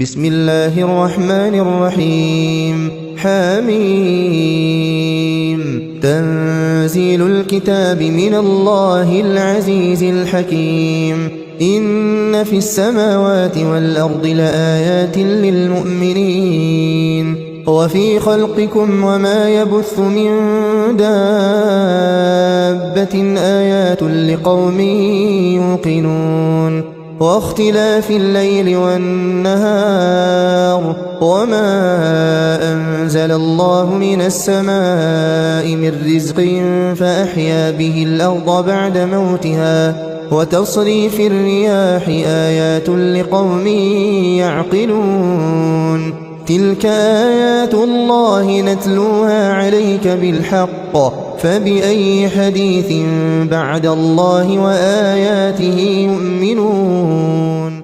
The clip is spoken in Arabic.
بسم الله الرحمن الرحيم حميم تنزيل الكتاب من الله العزيز الحكيم إن في السماوات والأرض لآيات للمؤمنين وفي خلقكم وما يبث من دابة آيات لقوم يوقنون واختلاف الليل والنهار وما أنزل الله من السماء من رزق فأحيا به الأرض بعد موتها وتصريف الرياح آيات لقوم يعقلون تلك آيات الله نتلوها عليك بالحق فبأي حديث بعد الله وآياته يؤمنون